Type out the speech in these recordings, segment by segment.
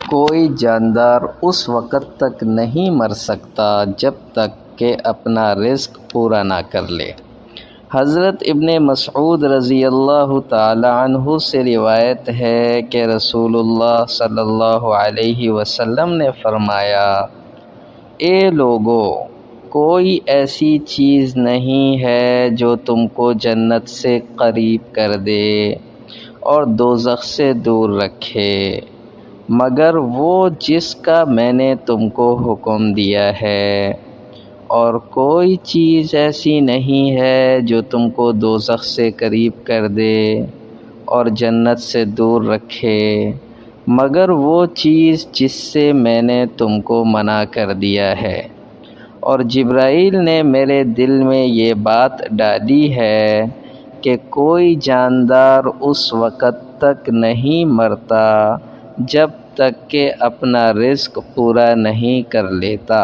کوئی جاندار اس وقت تک نہیں مر سکتا جب تک کہ اپنا رزق پورا نہ کر لے۔ حضرت ابن مسعود رضی اللہ تعالی عنہ سے روایت ہے کہ رسول اللہ صلی اللہ علیہ وسلم نے فرمایا، اے لوگو، کوئی ایسی چیز نہیں ہے جو تم کو جنت سے قریب کر دے اور دوزخ سے دور رکھے مگر وہ جس کا میں نے تم کو حکم دیا ہے، اور کوئی چیز ایسی نہیں ہے جو تم کو دوزخ سے قریب کر دے اور جنت سے دور رکھے مگر وہ چیز جس سے میں نے تم کو منع کر دیا ہے۔ اور جبرائیل نے میرے دل میں یہ بات ڈالی ہے کہ کوئی جاندار اس وقت تک نہیں مرتا جب تک کہ اپنا رزق پورا نہیں کر لیتا۔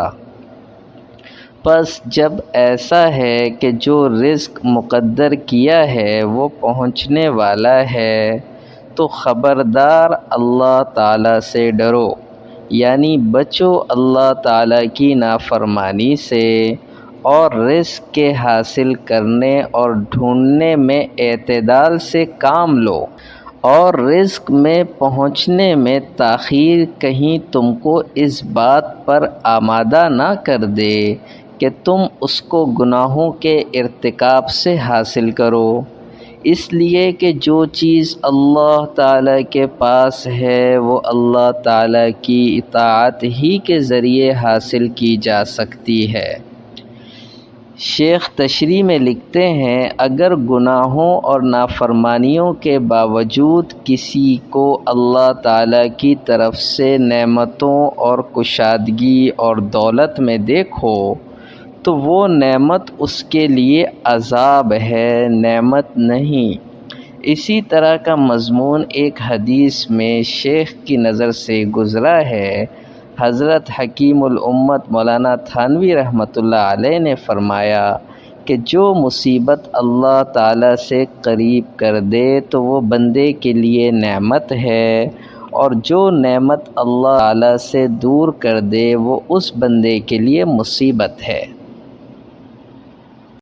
پس جب ایسا ہے کہ جو رزق مقدر کیا ہے وہ پہنچنے والا ہے تو خبردار اللہ تعالیٰ سے ڈرو، یعنی بچو اللہ تعالیٰ کی نافرمانی سے، اور رزق کے حاصل کرنے اور ڈھونڈنے میں اعتدال سے کام لو، اور رزق میں پہنچنے میں تاخیر کہیں تم کو اس بات پر آمادہ نہ کر دے کہ تم اس کو گناہوں کے ارتکاب سے حاصل کرو، اس لیے کہ جو چیز اللہ تعالیٰ کے پاس ہے وہ اللہ تعالیٰ کی اطاعت ہی کے ذریعے حاصل کی جا سکتی ہے۔ شیخ تشریح میں لکھتے ہیں، اگر گناہوں اور نافرمانیوں کے باوجود کسی کو اللہ تعالیٰ کی طرف سے نعمتوں اور کشادگی اور دولت میں دیکھو تو وہ نعمت اس کے لیے عذاب ہے، نعمت نہیں۔ اسی طرح کا مضمون ایک حدیث میں شیخ کی نظر سے گزرا ہے۔ حضرت حکیم الامت مولانا تھانوی رحمۃ اللہ علیہ نے فرمایا کہ جو مصیبت اللہ تعالیٰ سے قریب کر دے تو وہ بندے کے لیے نعمت ہے، اور جو نعمت اللہ تعالیٰ سے دور کر دے وہ اس بندے کے لیے مصیبت ہے۔